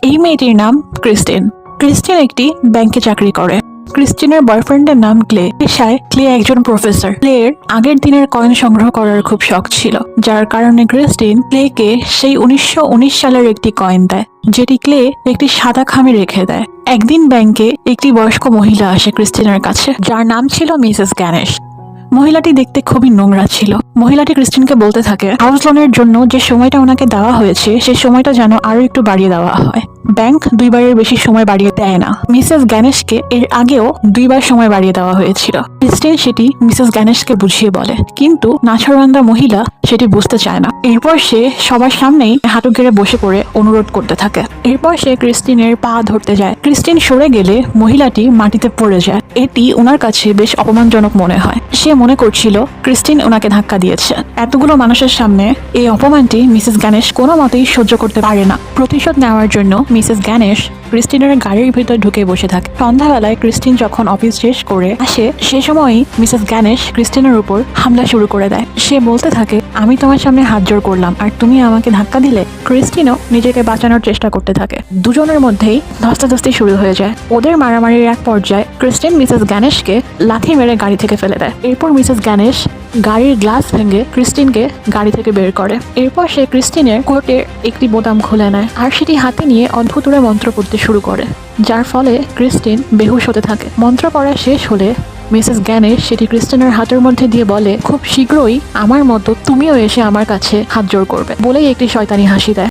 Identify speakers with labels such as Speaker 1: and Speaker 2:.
Speaker 1: এই মেয়েটির নাম ক্রিস্টিন। ক্রিস্টিন একটি ব্যাংকে চাকরি করে। ক্রিস্টিনের বয়ফ্রেন্ডের নাম ক্লে। পেশায় ক্লে একজন প্রফেসর। ক্লের আগের দিনের কয়েন সংগ্রহ করার খুব শখ ছিল, যার কারণে ক্রিস্টিন ক্লেকে সেই 1919 সালের একটি কয়েন দেয়, যেটি ক্লে একটি সাদা খামে রেখে দেয়। একদিন ব্যাংকে একটি বয়স্ক মহিলা আসে ক্রিস্টিনের কাছে, যার নাম ছিল মিসেস গ্যানেশ। মহিলাটি দেখতে খুবই নোংরা ছিল। মহিলাটি ক্রিস্টিনকে বলতে থাকে হাউস লোনের জন্য যে সময়টা ওনাকে দেওয়া হয়েছে সেই সময়টা যেন আরো একটু বাড়িয়ে দেওয়া হয়। ব্যাংক 2বারের বেশি সময় বাড়িয়ে দেয় না। মিসেস গ্যানেশকে এর আগেও 2বার সময় বাড়িয়ে দেওয়া হয়েছিল। ক্রিস্টিন সেটি মিসেস গ্যানেশকে বুঝিয়ে বলে, কিন্তু নাছোড়বান্দা মহিলা সেটি বুঝতে চায় না। এরপর সে সবার সামনেই হাঁটু গেড়ে বসে পড়ে অনুরোধ করতে থাকে। এরপর সে ক্রিস্টিনের পা ধরতে যায়। ক্রিস্টিন সরে গেলে মহিলাটি মাটিতে পড়ে যায়। এটি ওনার কাছে বেশ অপমানজনক মনে হয়। সে মনে করছিল ক্রিস্টিন ওনাকে ধাক্কা দিয়েছে। এতগুলো মানুষের সামনে এই অপমানটি মিসেস গ্যানেশ কোনো মতেই সহ্য করতে পারে না। প্রতিশোধ নেওয়ার জন্য মিসেস গ্যানেশ ক্রিস্টিনের গাড়ির ভিতর ঢুকে বসে থাকে। সন্ধ্যাবেলায় ক্রিস্টিন যখন অফিস শেষ করে আসে, সে সময়ই মিসেস গ্যানেশ ক্রিস্টিনের উপর হামলা শুরু করে দেয়। সে বলতে থাকে, আমি তোমার সামনে হাত জোড় করলাম আর তুমি আমাকে ধাক্কা দিলে। ক্রিস্টিনও নিজেকে বাঁচানোর চেষ্টা করতে থাকে। দুজনের মধ্যেই ধস্তাধস্তি শুরু হয়ে যায়। ওদের মারামারির এক পর্যায়ে ক্রিস্টিন মিসেস গ্যানেশকে লাথি মেরে গাড়ি থেকে ফেলে দেয়। এরপর মিসেস গ্যানেশ গাড়ির গ্লাস ভেঙে ক্রিস্টিনকে গাড়ি থেকে বের করে। এরপর সে ক্রিস্টিনের কোটের একটি বোতাম খুলে নেয় আর সেটি হাতে নিয়ে অদ্ভুতরে মন্ত্র পড়তে শুরু করে, যার ফলে ক্রিস্টিন বেহুশ হতে থাকে। মন্ত্র পড়া শেষ হলে মিসেস গ্যানেশ সেটি ক্রিস্টিনের হাতের মধ্যে দিয়ে বলে, খুব শীঘ্রই আমার মতো তুমিও এসে আমার কাছে হাত জোড় করবে, বলেই একটি শয়তানি হাসি দেয়।